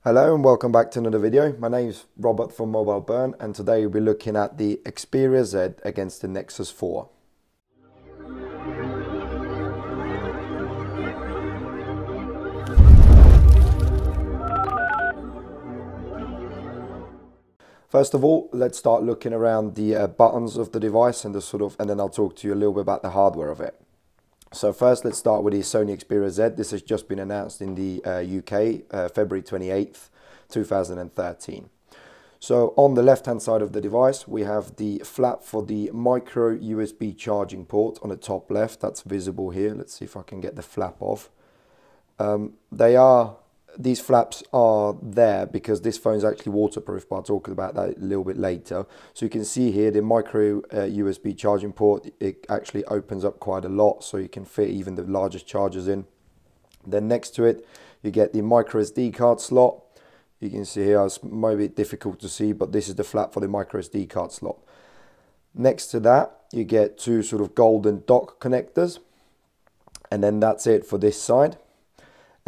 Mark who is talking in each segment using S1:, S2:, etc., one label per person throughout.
S1: Hello and welcome back to another video. My name is Robert from mobileburn, and today we'll be looking at the Xperia Z against the Nexus 4. First of all, let's start looking around the buttons of the device and then I'll talk to you a little bit about the hardware of it. So first, let's start with the Sony Xperia Z. This has just been announced in the UK, February 28th, 2013. So on the left-hand side of the device, we have the flap for the micro USB charging port on the top left. That's visible here. Let's see if I can get the flap off. These flaps are there because this phone is actually waterproof, but I'll talk about that a little bit later. So you can see here the micro USB charging port, it actually opens up quite a lot, so you can fit even the largest chargers in. Then next to it, you get the micro SD card slot. You can see here, it's maybe difficult to see, but this is the flap for the micro SD card slot. Next to that, you get two sort of golden dock connectors, and then that's it for this side.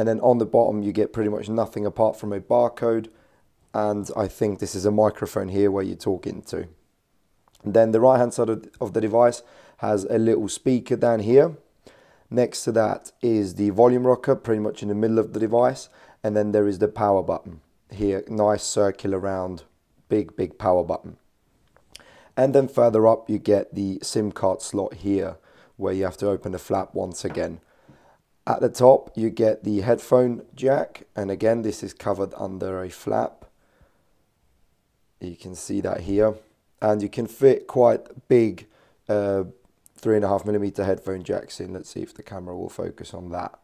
S1: And then on the bottom, you get pretty much nothing apart from a barcode. And I think this is a microphone here where you're talking to. And then the right hand side of the device has a little speaker down here. Next to that is the volume rocker, pretty much in the middle of the device. And then there is the power button here, nice circular round, big power button. And then further up, you get the SIM card slot here, where you have to open the flap once again. At the top, you get the headphone jack, and again, this is covered under a flap. You can see that here, and you can fit quite big 3.5mm headphone jacks in. Let's see if the camera will focus on that.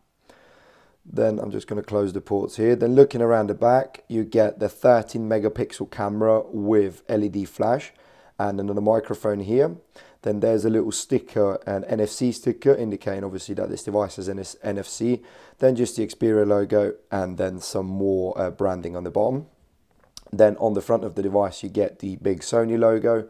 S1: Then I'm just going to close the ports here. Then looking around the back, you get the 13 megapixel camera with LED flash and another microphone here. Then there's a little sticker, an NFC sticker, indicating obviously that this device has an NFC. Then just the Xperia logo, and then some more branding on the bottom. Then on the front of the device, you get the big Sony logo,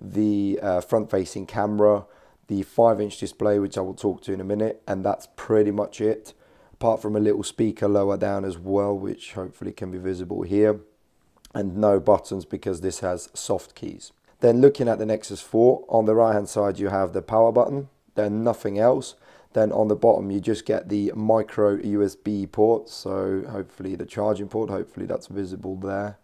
S1: the front-facing camera, the 5-inch display, which I will talk to in a minute, and that's pretty much it. Apart from a little speaker lower down as well, which hopefully can be visible here. And no buttons because this has soft keys. Then looking at the Nexus 4, on the right hand side you have the power button, then nothing else. Then on the bottom you just get the micro USB port, so hopefully the charging port, hopefully that's visible there.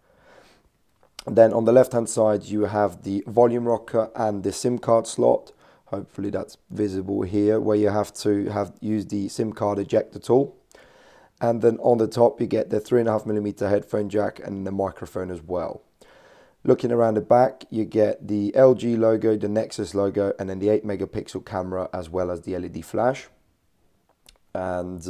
S1: Then on the left hand side you have the volume rocker and the SIM card slot, hopefully that's visible here, where you have to use the SIM card ejector tool. And then on the top you get the 3.5mm headphone jack and the microphone as well. Looking around the back, you get the LG logo, the Nexus logo, and then the 8 megapixel camera as well as the LED flash. And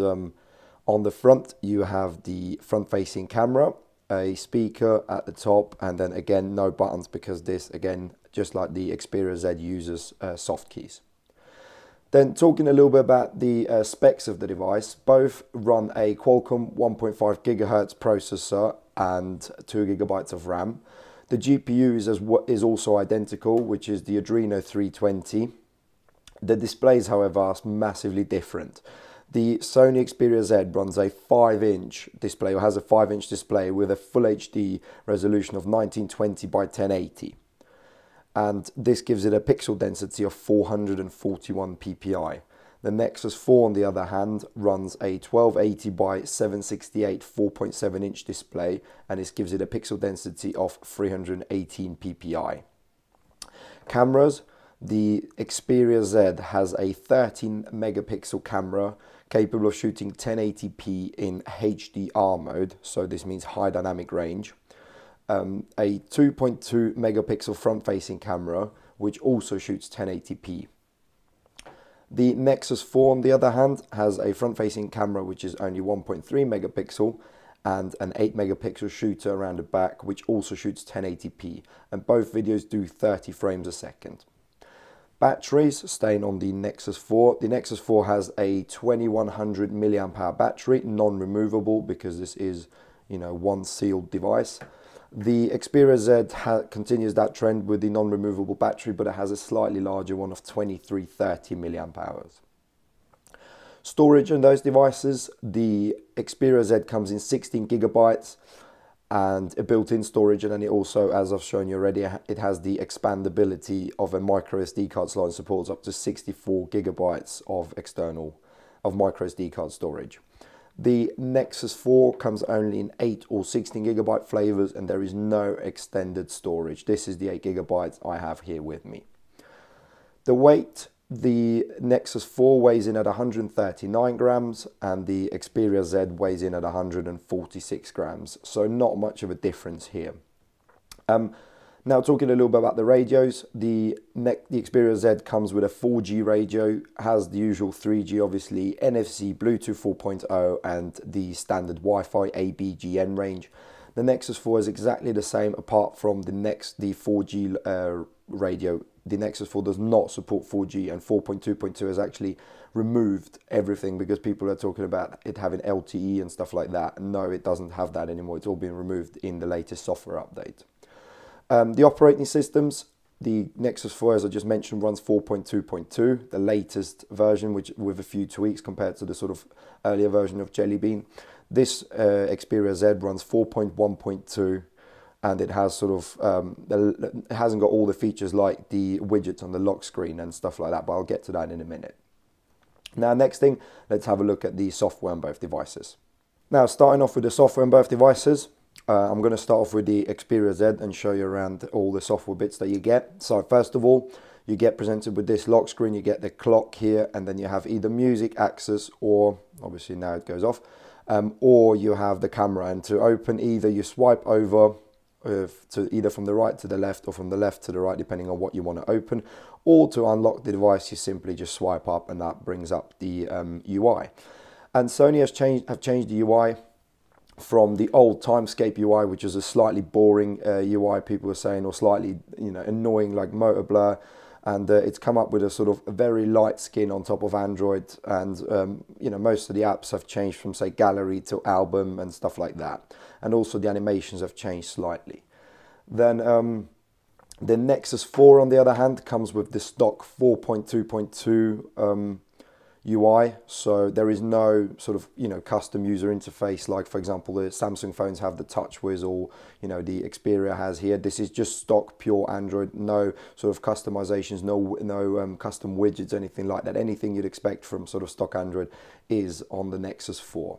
S1: on the front, you have the front-facing camera, a speaker at the top, and then again, no buttons because this, again, just like the Xperia Z, uses soft keys. Then talking a little bit about the specs of the device, both run a Qualcomm 1.5 GHz processor and 2 GB of RAM. The GPU is also identical, which is the Adreno 320. The displays, however, are massively different. The Sony Xperia Z runs a 5-inch display, or has a 5-inch display with a full HD resolution of 1920 by 1080. And this gives it a pixel density of 441 ppi. The Nexus 4, on the other hand, runs a 1280 by 768 4.7-inch display, and this gives it a pixel density of 318 ppi. Cameras, the Xperia Z has a 13 megapixel camera capable of shooting 1080p in HDR mode, so this means high dynamic range. A 2.2 megapixel front-facing camera, which also shoots 1080p. The Nexus 4, on the other hand, has a front-facing camera which is only 1.3 megapixel and an 8 megapixel shooter around the back, which also shoots 1080p, and both videos do 30 frames a second. Batteries, staying on the Nexus 4. The Nexus 4 has a 2100 mAh battery, non-removable because this is, one sealed device. The Xperia Z continues that trend with the non-removable battery, but it has a slightly larger one of 2330 mAh. Storage on those devices, the Xperia Z comes in 16 gigabytes, and a built-in storage, and then it also, as I've shown you already, it has the expandability of a micro SD card slot and supports up to 64 gigabytes of micro SD card storage. The Nexus 4 comes only in 8 or 16 gigabyte flavors, and there is no extended storage. This is the 8 gigabytes I have here with me. The weight, the Nexus 4 weighs in at 139 grams and the Xperia Z weighs in at 146 grams. So not much of a difference here. Now talking a little bit about the radios, the Xperia Z comes with a 4G radio, has the usual 3G obviously, NFC, Bluetooth 4.0 and the standard Wi-Fi ABGN range. The Nexus 4 is exactly the same apart from the 4G radio. The Nexus 4 does not support 4G, and 4.2.2 has actually removed everything because people are talking about it having LTE and stuff like that. No, it doesn't have that anymore. It's all been removed in the latest software update. The operating systems, the Nexus 4, as I just mentioned, runs 4.2.2, the latest version, which with a few tweaks compared to the sort of earlier version of Jelly Bean. This Xperia Z runs 4.1.2, and it has sort of, it hasn't got all the features like the widgets on the lock screen and stuff like that, but I'll get to that in a minute. Now, next thing, let's have a look at the software on both devices. Now, starting off with the software on both devices, I'm going to start off with the Xperia Z and show you around all the software bits that you get. So first of all, you get presented with this lock screen, you get the clock here, and then you have either music access, or obviously now it goes off, or you have the camera. And to open either, you swipe over to either from the right to the left or from the left to the right, depending on what you want to open, or to unlock the device, you simply just swipe up and that brings up the UI. And Sony have changed the UI from the old Timescape UI, which is a slightly boring UI, people are saying, or slightly, you know, annoying like motor blur, and it's come up with a sort of a very light skin on top of Android, and you know, most of the apps have changed from, say, gallery to album and stuff like that, and also the animations have changed slightly. Then the Nexus 4, on the other hand, comes with the stock 4.2.2 UI, so there is no sort of, you know, custom user interface like, for example, the Samsung phones have the TouchWiz, or, you know, the Xperia has here. This is just stock pure Android, no sort of customizations, no custom widgets, anything like that. Anything you'd expect from sort of stock Android is on the Nexus 4.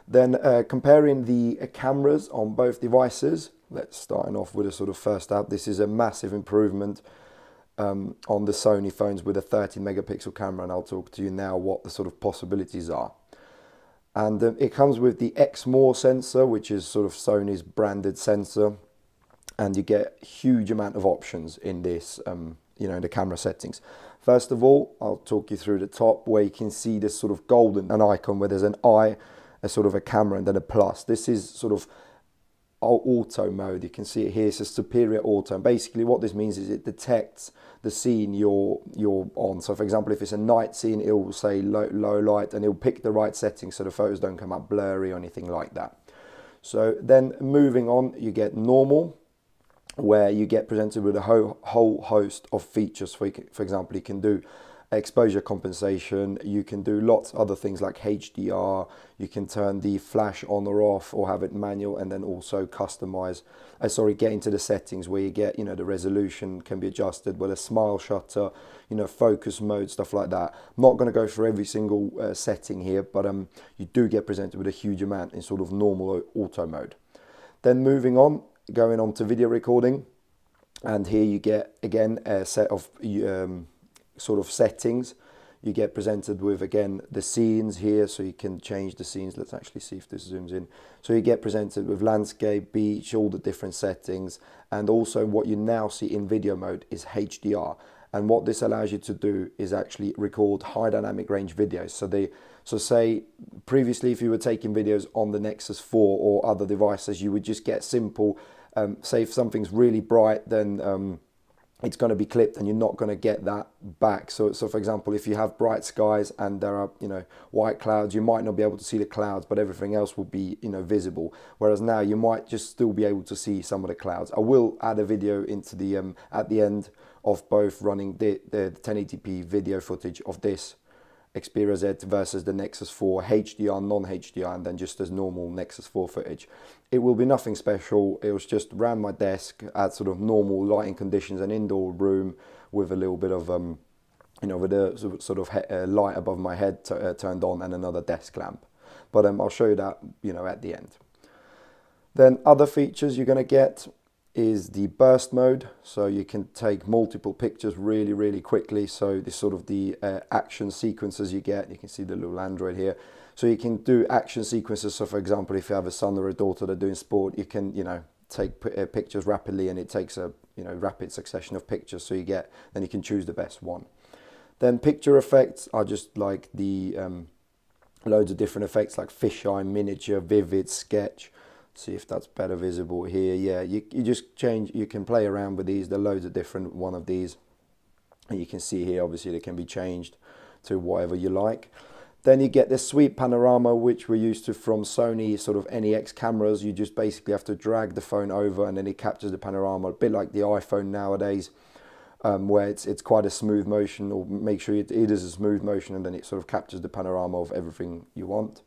S1: Then comparing the cameras on both devices, let's starting off with a sort of first app. This is a massive improvement on the Sony phones with a 30 megapixel camera, and I'll talk to you now what the sort of possibilities are. And it comes with the X-More sensor, which is sort of Sony's branded sensor, and you get a huge amount of options in this, you know, in the camera settings. First of all, I'll talk you through the top where you can see this sort of golden icon where there's an eye, a sort of a camera, and then a plus. This is sort of auto mode. You can see it here. It's a superior auto, and basically what this means is it detects the scene you're on. So for example, if it's a night scene, it will say low light, and it'll pick the right settings so the photos don't come up blurry or anything like that. So then moving on, you get normal, where you get presented with a whole host of features. For example, you can do exposure compensation, you can do lots of other things like HDR, you can turn the flash on or off or have it manual, and then also customize, get into the settings where you get, you know, the resolution can be adjusted with a smile shutter, you know, focus mode, stuff like that. I'm not going to go through every single setting here, but you do get presented with a huge amount in sort of normal auto mode. Then moving on, going on to video recording, and here you get again a set of sort of settings. You get presented with, again, the scenes here, so you can change the scenes. Let's actually see if this zooms in. So you get presented with landscape, beach, all the different settings, and also what you now see in video mode is HDR. And what this allows you to do is actually record high dynamic range videos. So say previously, if you were taking videos on the Nexus 4 or other devices, you would just get simple, say if something's really bright, then it's going to be clipped and you're not going to get that back. So for example, if you have bright skies and there are, you know, white clouds, you might not be able to see the clouds, but everything else will be, you know, visible. Whereas now you might just still be able to see some of the clouds. I will add a video into the at the end of both running the 1080p video footage of this Xperia Z versus the Nexus 4 HDR, non-HDR, and then just as normal Nexus 4 footage. It will be nothing special. It was just around my desk at sort of normal lighting conditions, an indoor room with a little bit of, you know, with a sort of light above my head turned on and another desk lamp. But I'll show you that, you know, at the end. Then other features you're going to get is the burst mode, so you can take multiple pictures really quickly. So this sort of the action sequences you get, you can see the little Android here, so you can do action sequences. So for example, if you have a son or a daughter that are doing sport, you can, you know, take pictures rapidly, and it takes a, you know, rapid succession of pictures, so you get, then you can choose the best one. Then picture effects are just like the loads of different effects like fisheye, miniature, vivid, sketch. See if that's better visible here. Yeah, you just change, you can play around with these. There are loads of different one of these, and you can see here obviously they can be changed to whatever you like. Then you get this sweet panorama, which we're used to from Sony sort of NEX cameras. You just basically have to drag the phone over and then it captures the panorama, a bit like the iPhone nowadays, where it's quite a smooth motion, or make sure it is a smooth motion, and then it sort of captures the panorama of everything you want.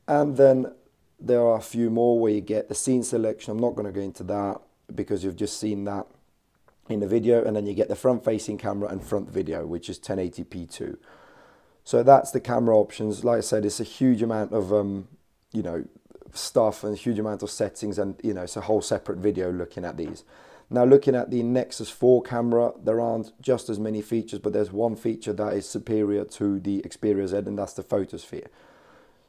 S1: And then there are a few more where you get the scene selection. I'm not going to go into that because you've just seen that in the video. And then you get the front facing camera and front video, which is 1080p too. So that's the camera options. Like I said, it's a huge amount of you know, stuff and a huge amount of settings, and you know, it's a whole separate video looking at these. Now looking at the Nexus 4 camera, there aren't just as many features, but there's one feature that is superior to the Xperia Z, and that's the photosphere.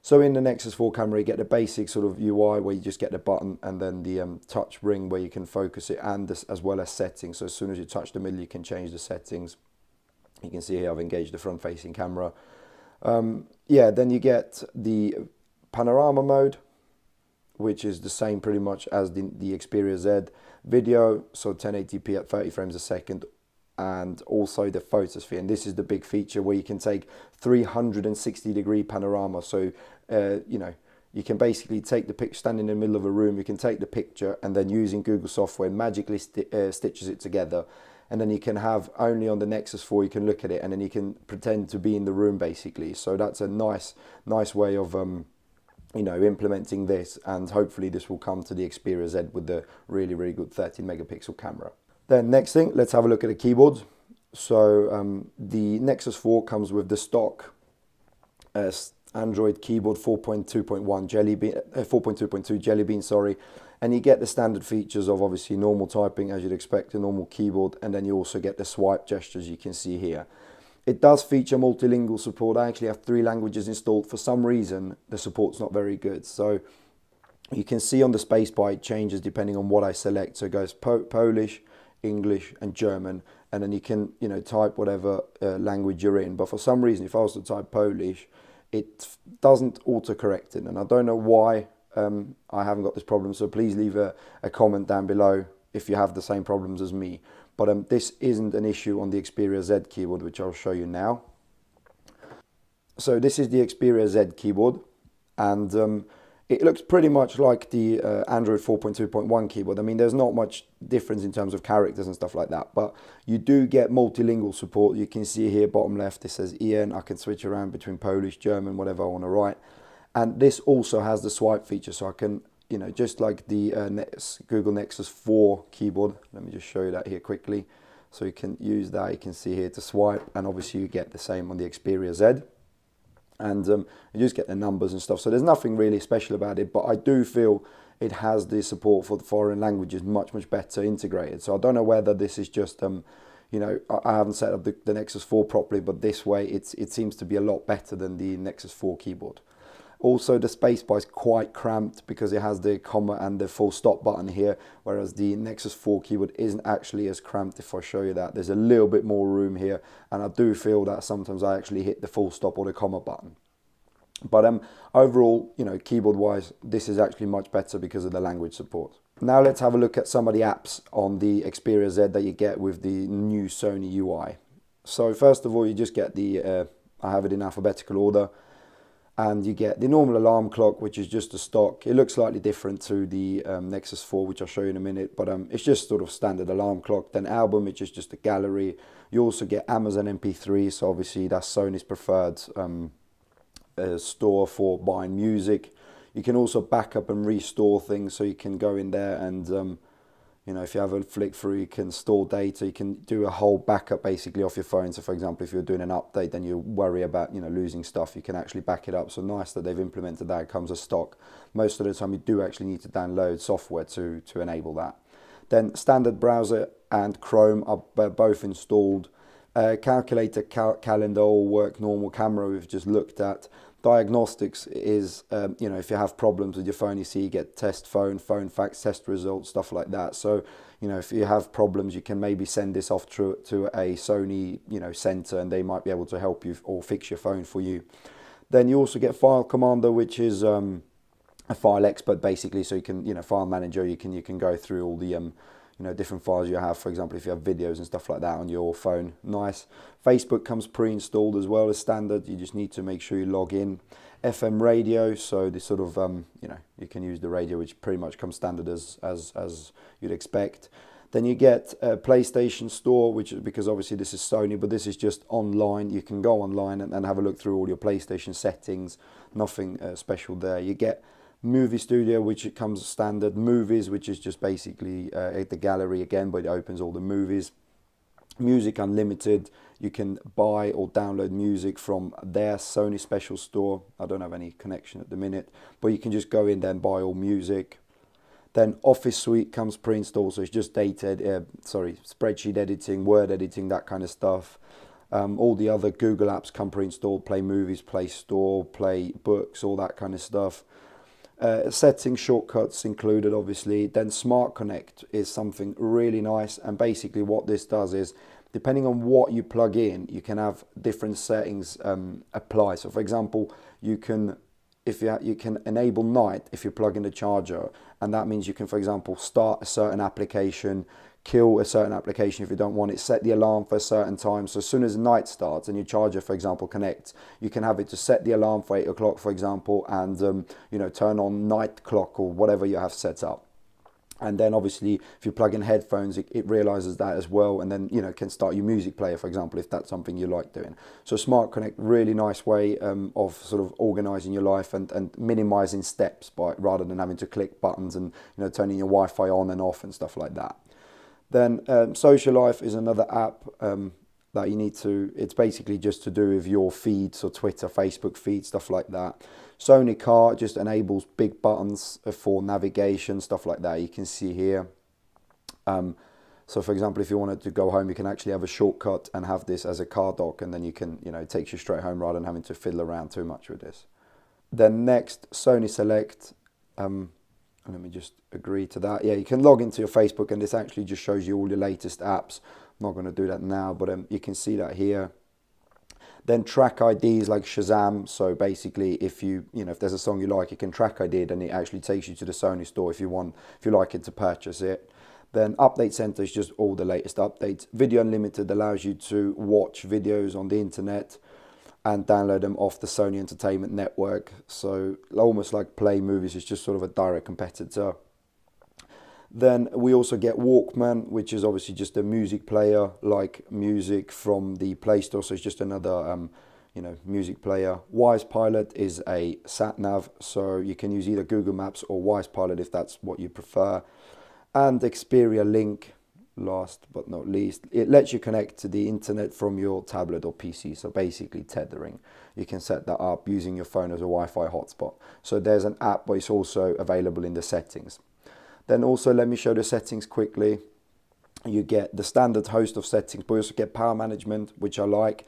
S1: So in the Nexus 4 camera, you get the basic sort of UI where you just get the button and then the touch ring where you can focus it, and this, as well as settings. So as soon as you touch the middle, you can change the settings. You can see here I've engaged the front facing camera. Yeah, then you get the panorama mode, which is the same pretty much as the Xperia Z. Video, so 1080p at 30 frames a second, and also the photosphere. And this is the big feature where you can take 360-degree panorama. So, you know, you can basically take the picture, stand in the middle of a room, you can take the picture, and then using Google software magically stitches it together. And then you can have only on the Nexus 4, you can look at it, and then you can pretend to be in the room basically. So that's a nice way of you know, implementing this, and hopefully this will come to the Xperia Z with the really good 13 megapixel camera. Then next thing, let's have a look at the keyboard. So the Nexus 4 comes with the stock Android keyboard 4.2.1 Jelly Bean, 4.2.2 Jelly Bean, sorry, and you get the standard features of obviously normal typing as you'd expect, a normal keyboard, and then you also get the swipe gestures you can see here. It does feature multilingual support. I actually have 3 languages installed. For some reason, the support's not very good. So you can see on the spacebar it changes depending on what I select. So it goes Polish, English, and German, and then you can, you know, type whatever language you're in. But for some reason, if I was to type Polish, it doesn't autocorrect it, and I don't know why. I haven't got this problem. So please leave a comment down below if you have the same problems as me. But this isn't an issue on the Xperia Z keyboard, which I'll show you now. So this is the Xperia Z keyboard, and it looks pretty much like the Android 4.2.1 keyboard. I mean, there's not much difference in terms of characters and stuff like that, but you do get multilingual support. You can see here, bottom left, it says EN. I can switch around between Polish, German, whatever I want to write. And this also has the swipe feature, so I can, you know, just like the Google Nexus 4 keyboard. Let me just show you that here quickly. So you can use that, you can see here to swipe, and obviously you get the same on the Xperia Z. And you just get the numbers and stuff. So there's nothing really special about it, but I do feel it has the support for the foreign languages much better integrated. So I don't know whether this is just, you know, I haven't set up the Nexus 4 properly, but this way it seems to be a lot better than the Nexus 4 keyboard. Also, the spacebar is quite cramped because it has the comma and the full stop button here, whereas the Nexus 4 keyboard isn't actually as cramped. If I show you that, there's a little bit more room here, and I do feel that sometimes I actually hit the full stop or the comma button. But overall, you know, keyboard-wise, this is actually much better because of the language support. Now let's have a look at some of the apps on the Xperia Z that you get with the new Sony UI. So first of all, you just get the, I have it in alphabetical order. And you get the normal alarm clock, which is just a stock. It looks slightly different to the Nexus 4, which I'll show you in a minute, but it's just sort of standard alarm clock. Then album, which is just a gallery. You also get Amazon MP3, so obviously that's Sony's preferred store for buying music. You can also back up and restore things, so you can go in there and you know, if you have a flick through, you can store data. You can do a whole backup basically off your phone. So for example, if you're doing an update, then you worry about, you know, losing stuff, you can actually back it up. So nice that they've implemented that. It comes as stock. Most of the time you do actually need to download software to enable that. Then standard browser and Chrome are both installed. Calculator, calendar all work. Normal camera we've just looked at. Diagnostics is, you know, if you have problems with your phone, you see you get test phone facts, test results, stuff like that. So, you know, if you have problems, you can maybe send this off to a Sony, you know, center, and they might be able to help you or fix your phone for you. Then you also get File Commander, which is a file expert basically. So you can, you know, file manager, you can go through all the you know, different files you have. For example, if you have videos and stuff like that on your phone, nice. Facebook comes pre-installed as well as standard. You just need to make sure you log in. FM radio, so this sort of you know, you can use the radio, which pretty much comes standard as you'd expect. Then you get a PlayStation Store, which is, because obviously this is Sony, but this is just online. You can go online and have a look through all your PlayStation settings. Nothing special there. You get Movie Studio, which it comes standard. Movies, which is just basically the gallery again, but it opens all the movies. Music Unlimited, you can buy or download music from their Sony special store. I don't have any connection at the minute, but you can just go in there and buy all music. Then Office Suite comes pre-installed, so it's just spreadsheet editing, Word editing, that kind of stuff. All the other Google apps come pre-installed, Play Movies, Play Store, Play Books, all that kind of stuff. Settings, shortcuts included obviously. Then Smart Connect is something really nice, and basically what this does is, depending on what you plug in, you can have different settings apply. So for example, you can enable night if you plug in the charger, and that means you can, for example, start a certain application, kill a certain application if you don't want it, set the alarm for a certain time. So as soon as night starts and your charger, for example, connects, you can have it to set the alarm for 8 o'clock, for example, and you know, turn on night clock or whatever you have set up. And then obviously if you plug in headphones, it realizes that as well, and then, you know, can start your music player, for example, if that's something you like doing. So Smart Connect, really nice way of sort of organizing your life and minimizing steps rather than having to click buttons and, you know, turning your Wi-Fi on and off and stuff like that. Then Social Life is another app that you need to, it's basically just to do with your feeds, so Twitter, Facebook feed, stuff like that. Sony Car just enables big buttons for navigation, stuff like that, you can see here. So for example, if you wanted to go home, you can actually have a shortcut and have this as a car dock, and then you can, you know, it takes you straight home rather than having to fiddle around too much with this. Then next, Sony Select. Let me just agree to that. Yeah, you can log into your Facebook, and this actually just shows you all your latest apps. I'm not going to do that now, but you can see that here. Then track IDs like Shazam. So basically, if you know, if there's a song you like, you can track ID it, and it actually takes you to the Sony store if you like it to purchase it. Then Update Center is just all the latest updates. Video Unlimited allows you to watch videos on the internet and download them off the Sony Entertainment Network. So almost like Play Movies, it's just sort of a direct competitor. Then we also get Walkman, which is obviously just a music player, like music from the Play Store. So it's just another you know, music player. Wise Pilot is a sat nav, so you can use either Google Maps or Wise Pilot if that's what you prefer. And Xperia Link, last but not least, it lets you connect to the internet from your tablet or PC, so basically tethering. You can set that up using your phone as a Wi-Fi hotspot. So there's an app, but it's also available in the settings. Then also, let me show the settings quickly. You get the standard host of settings, but you also get power management, which I like.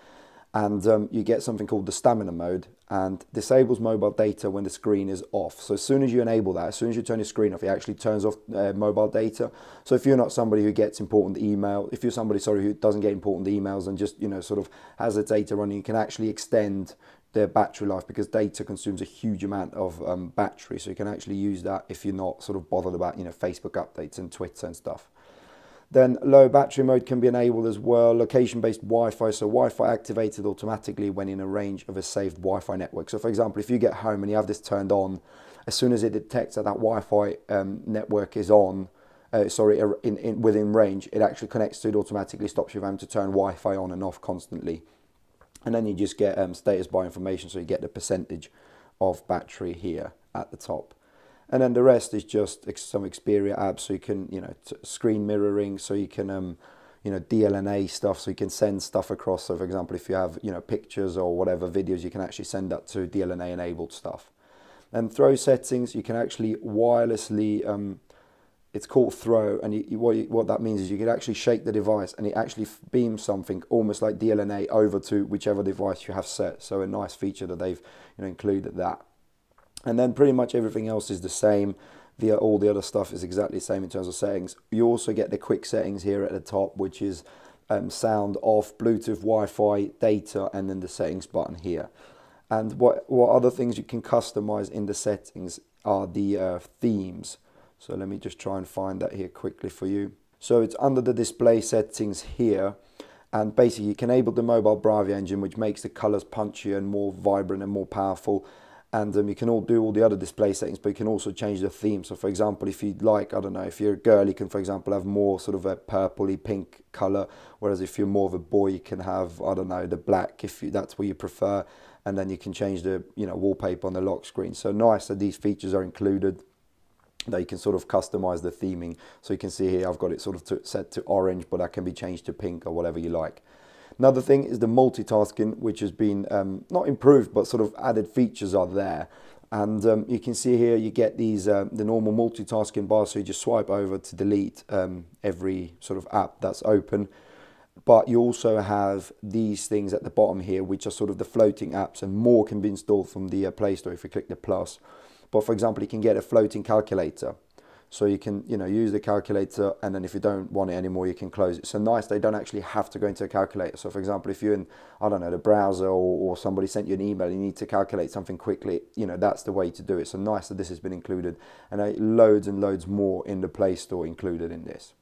S1: And you get something called the stamina mode, and disables mobile data when the screen is off. So as soon as you enable that, as soon as you turn your screen off, it actually turns off mobile data. So if you're not somebody who gets important email, if you're somebody, sorry, who doesn't get important emails and just, you know, sort of has the data running, you can actually extend their battery life, because data consumes a huge amount of battery. So you can actually use that if you're not sort of bothered about, you know, Facebook updates and Twitter and stuff. Then low battery mode can be enabled as well. Location-based Wi-Fi, so Wi-Fi activated automatically when in a range of a saved Wi-Fi network. So for example, if you get home and you have this turned on, as soon as it detects that that Wi-Fi network is on, within range, it actually connects to it automatically, stops you from having to turn Wi-Fi on and off constantly. And then you just get status bar information, so you get the percentage of battery here at the top. And then the rest is just some Xperia apps, so you can, screen mirroring, so you can, DLNA stuff, so you can send stuff across. So for example, if you have, pictures or whatever, videos, you can actually send that to DLNA enabled stuff. And throw settings, you can actually wirelessly, it's called throw, and what that means is you can actually shake the device and it actually beams something almost like DLNA over to whichever device you have set. So a nice feature that they've included that. And then pretty much everything else is the same. All the other stuff is exactly the same in terms of settings. You also get the quick settings here at the top, which is sound off, Bluetooth, Wi-Fi, data, and then the settings button here. And what other things you can customize in the settings are the themes. So let me just try and find that here quickly for you. So it's under the display settings here. And basically you can enable the mobile Bravia engine, which makes the colors punchier and more vibrant and more powerful. And you can do all the other display settings, but you can also change the theme. So for example, if you'd like, I don't know, if you're a girl, you can, for example, have more sort of a purpley pink color. Whereas if you're more of a boy, you can have, I don't know, the black, if that's what you prefer. And then you can change the, wallpaper on the lock screen. So nice that these features are included, that you can sort of customize the theming. So you can see here, I've got it sort of set to orange, but that can be changed to pink or whatever you like. Another thing is the multitasking, which has been not improved, but sort of added features are there. And you can see here, you get these, the normal multitasking bar, so you just swipe over to delete every sort of app that's open. But you also have these things at the bottom here, which are sort of the floating apps, and more can be installed from the Play Store if you click the plus. But for example, you can get a floating calculator. So you can, use the calculator, and then if you don't want it anymore, you can close it. So nice, they don't actually have to go into a calculator. So for example, if you're in, I don't know, the browser, or somebody sent you an email, you need to calculate something quickly, that's the way to do it. So nice that this has been included, and loads and loads more in the Play Store included in this.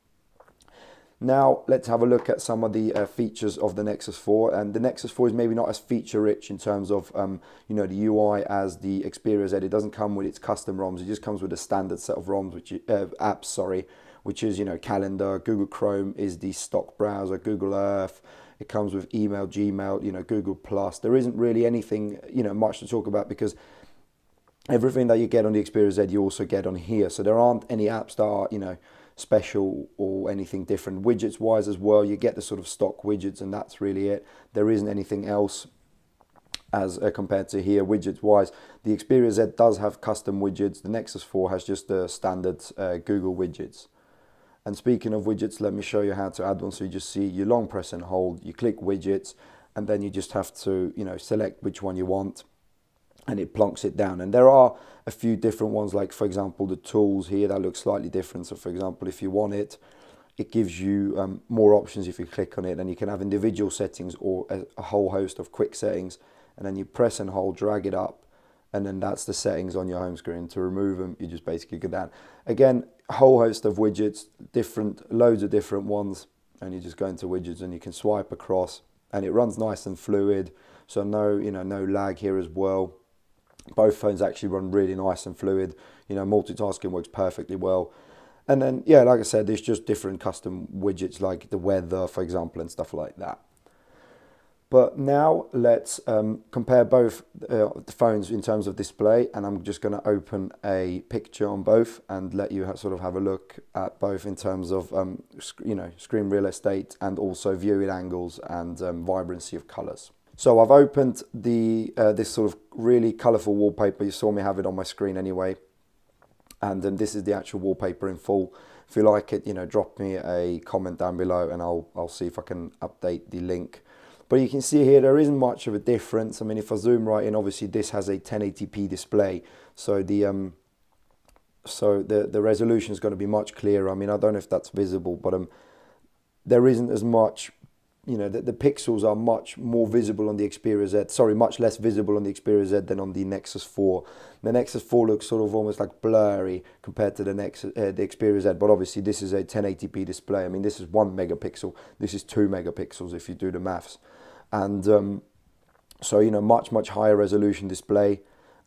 S1: Now let's have a look at some of the features of the Nexus 4. And the Nexus 4 is maybe not as feature rich in terms of the UI as the Xperia Z. It doesn't come with its custom ROMs. It just comes with a standard set of ROMs, which is calendar. Google Chrome is the stock browser. Google Earth. It comes with email, Gmail, Google Plus. There isn't really anything much to talk about, because everything that you get on the Xperia Z you also get on here. So there aren't any apps that are special or anything different. Widgets wise as well, you get the sort of stock widgets, and that's really it. There isn't anything else as compared to here widgets wise. The Xperia Z does have custom widgets. The Nexus 4 has just the standard Google widgets. And speaking of widgets, let me show you how to add one. So you just see, you long press and hold, you click widgets, and then you just have to select which one you want, and it plonks it down. And there are a few different ones, like for example the tools here, that looks slightly different. So for example, if you want it, it gives you more options if you click on it, and you can have individual settings or a whole host of quick settings, and then you press and hold, drag it up, and then that's the settings on your home screen. To remove them, you just basically go down. Again, a whole host of widgets, loads of different ones, and you just go into widgets and you can swipe across, and it runs nice and fluid. So no lag here as well. Both phones actually run really nice and fluid. Multitasking works perfectly well. And then, yeah, like I said, there's just different custom widgets like the weather, for example, and stuff like that. But now let's compare both the phones in terms of display, and I'm just going to open a picture on both and let you sort of have a look at both in terms of screen real estate, and also viewing angles and vibrancy of colors. So I've opened this sort of really colorful wallpaper. You saw me have it on my screen anyway. And then this is the actual wallpaper in full. If you like it, drop me a comment down below, and I'll see if I can update the link. But you can see here, there isn't much of a difference. I mean, if I zoom right in, obviously this has a 1080p display. So the resolution is going to be much clearer. I mean, I don't know if that's visible, but there isn't as much you know, the pixels are much more visible on the Xperia Z, sorry, much less visible on the Xperia Z than on the Nexus 4. The Nexus 4 looks sort of almost like blurry compared to the Xperia Z, but obviously this is a 1080p display. I mean, this is 1 megapixel, this is 2 megapixels if you do the maths. And so, you know, much higher resolution display,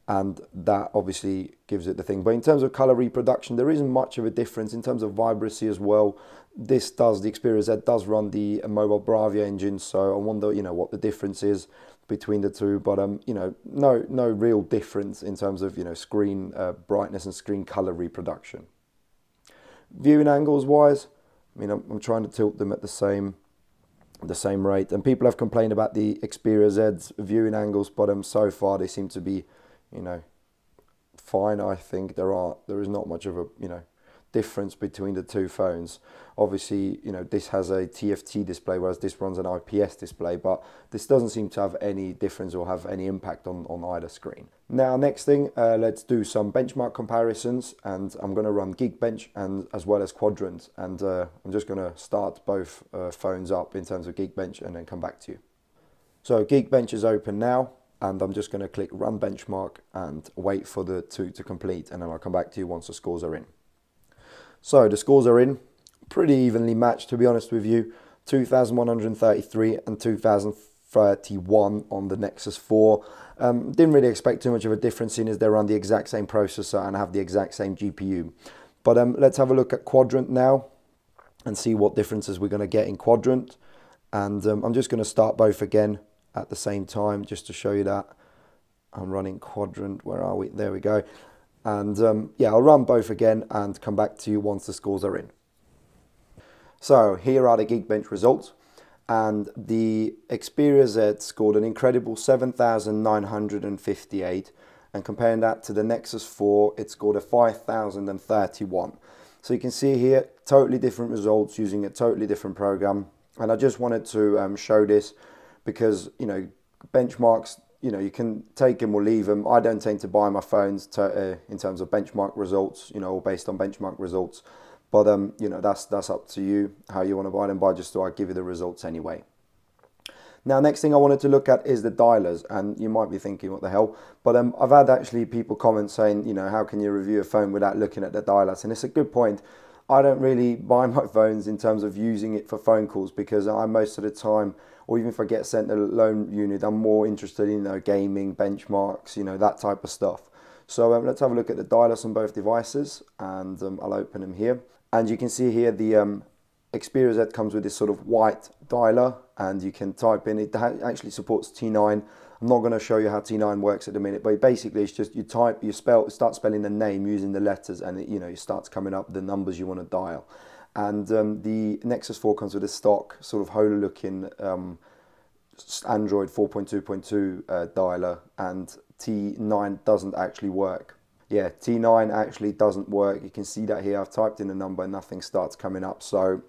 S1: and that obviously gives it the thing. But in terms of color reproduction, there isn't much of a difference. In terms of vibrancy as well, the Xperia Z does run the mobile Bravia engine, so I wonder, you know, what the difference is between the two. But you know, no real difference in terms of, you know, screen brightness and screen color reproduction. Viewing angles wise, I mean, I'm trying to tilt them at the same rate, and people have complained about the Xperia Z's viewing angles, but so far they seem to be, you know, fine. I think there is not much of a, you know, difference between the two phones. Obviously, you know, this has a TFT display, whereas this runs an IPS display, but this doesn't seem to have any difference or have any impact on either screen. Now, next thing, let's do some benchmark comparisons, and I'm going to run Geekbench and as well as Quadrant, and I'm just going to start both phones up in terms of Geekbench and then come back to you. So Geekbench is open now, and I'm just going to click Run Benchmark and wait for the two to complete, and then I'll come back to you once the scores are in. So the scores are in, pretty evenly matched, to be honest with you. 2,133 and 2,031 on the Nexus 4. Didn't really expect too much of a difference, in as they run the exact same processor and have the exact same GPU. But let's have a look at Quadrant now and see what differences we're going to get in Quadrant. And I'm just going to start both again at the same time just to show you that. I'm running Quadrant. Where are we? There we go. And yeah, I'll run both again and come back to you once the scores are in. So here are the Geekbench results, and the Xperia Z scored an incredible 7,958, and comparing that to the Nexus 4, it scored a 5,031. So you can see here, totally different results using a totally different program. And I just wanted to show this because, you know, benchmarks, you know, you can take them or leave them. I don't tend to buy my phones in terms of benchmark results, you know, or based on benchmark results. But, you know, that's up to you, how you want to buy them. But I just thought I'd give you the results anyway. Now, next thing I wanted to look at is the dialers. And you might be thinking, what the hell? But I've had actually people comment saying, you know, how can you review a phone without looking at the dialers? And it's a good point. I don't really buy my phones in terms of using it for phone calls, because I most of the time, or even if I get sent a loan unit, I'm more interested in, you know, gaming, benchmarks, you know, that type of stuff. So let's have a look at the dialers on both devices, and I'll open them here. And you can see here the Xperia Z comes with this sort of white dialer, and you can type in, it actually supports T9. I'm not going to show you how T9 works at the minute, but basically it's just you type, start spelling the name using the letters, and it, you know, it starts coming up the numbers you want to dial. And the Nexus 4 comes with a stock sort of Holo looking Android 4.2.2 dialer, and T9 doesn't actually work. Yeah, T9 actually doesn't work. You can see that here. I've typed in a number and nothing starts coming up. So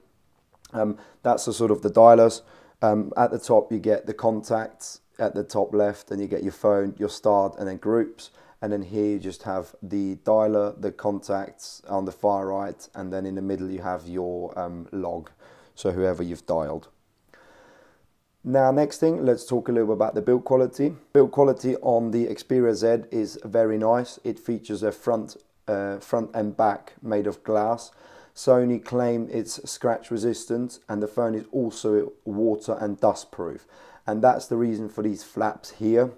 S1: that's the sort of the dialers. At the top you get the contacts at the top left, and you get your phone, your start, and then groups. And then here you just have the dialer, the contacts on the far right, and then in the middle you have your log, so whoever you've dialed. Now, next thing, let's talk a little bit about the build quality. Build quality on the Xperia Z is very nice. It features a front and back made of glass. Sony claim it's scratch resistant, and the phone is also water and dust proof. And that's the reason for these flaps here.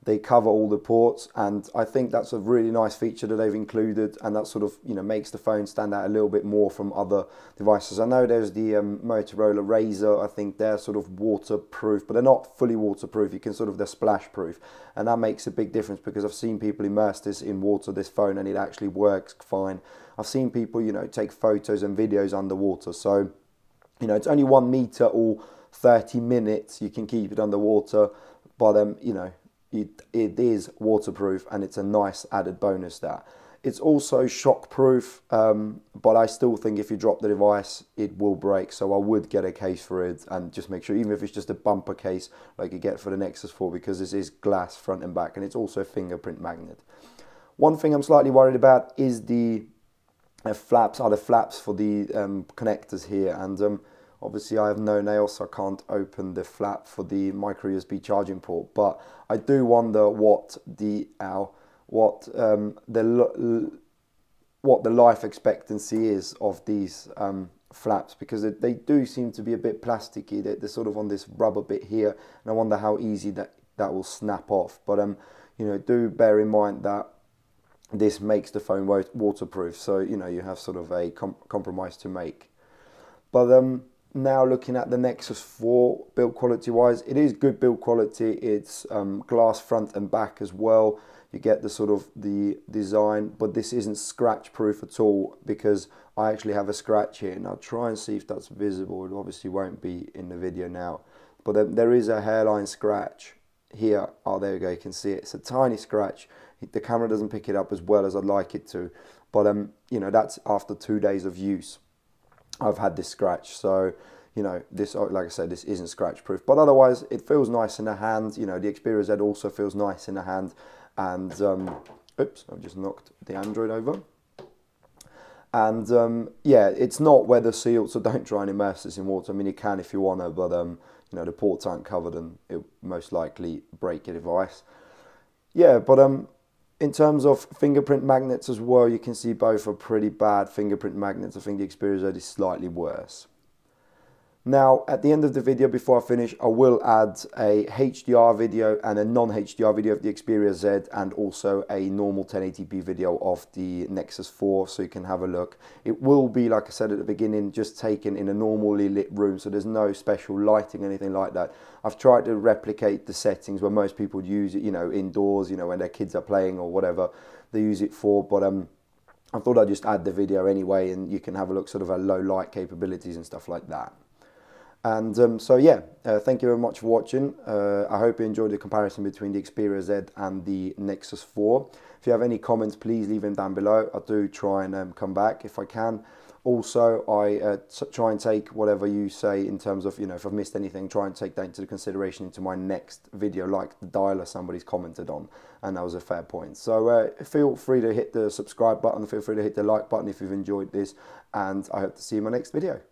S1: They cover all the ports, and I think that's a really nice feature that they've included, and that sort of, you know, makes the phone stand out a little bit more from other devices. I know there's the Motorola Razr. I think they're sort of waterproof, but they're not fully waterproof. You can sort of, they're splash proof, and that makes a big difference, because I've seen people immerse this in water, this phone, and it actually works fine. I've seen people, you know, take photos and videos underwater. So, you know, it's only 1 meter or 30 minutes you can keep it underwater, but you know, it is waterproof, and it's a nice added bonus there. It's also shockproof, but I still think if you drop the device, it will break. So I would get a case for it, and just make sure, even if it's just a bumper case like you get for the Nexus 4, because this is glass front and back, and it's also a fingerprint magnet. One thing I'm slightly worried about is the flaps, are the flaps for the connectors here, and Obviously I have no nails, so I can't open the flap for the micro USB charging port, but I do wonder what the life expectancy is of these flaps, because they do seem to be a bit plasticky. They're sort of on this rubber bit here, and I wonder how easy that will snap off. But you know, do bear in mind that this makes the phone waterproof, so you know, you have sort of a compromise to make. But now looking at the Nexus 4 build quality wise, it is good build quality. It's glass front and back as well. You get the sort of the design, but this isn't scratch proof at all, because I actually have a scratch here, and I'll try and see if that's visible. It obviously won't be in the video now, but there is a hairline scratch here. Oh, there you go, you can see it. It's a tiny scratch. The camera doesn't pick it up as well as I'd like it to, but you know, that's after 2 days of use I've had this scratch. So you know, this, like I said, this isn't scratch proof, but otherwise it feels nice in the hand. You know, the Xperia Z also feels nice in the hand. And oops, I've just knocked the Android over. And yeah, it's not weather sealed, so don't try and immerse this in water. I mean, you can if you want to, but you know, the ports aren't covered and it will most likely break your device. Yeah, but in terms of fingerprint magnets as well, you can see both are pretty bad fingerprint magnets. I think the Xperia Z is slightly worse. Now, at the end of the video, before I finish, I will add a HDR video and a non-HDR video of the Xperia Z, and also a normal 1080p video of the Nexus 4, so you can have a look. It will be, like I said at the beginning, just taken in a normally lit room, so there's no special lighting or anything like that. I've tried to replicate the settings where most people use it, you know, indoors, you know, when their kids are playing or whatever they use it for, but I thought I'd just add the video anyway, and you can have a look sort of at low light capabilities and stuff like that. And so yeah, thank you very much for watching. I hope you enjoyed the comparison between the Xperia Z and the Nexus 4. If you have any comments, please leave them down below. I do try and come back if I can. Also, I try and take whatever you say in terms of, you know, if I've missed anything, try and take that into consideration into my next video, like the dialer somebody's commented on, and that was a fair point. So feel free to hit the subscribe button, feel free to hit the like button if you've enjoyed this, and I hope to see you in my next video.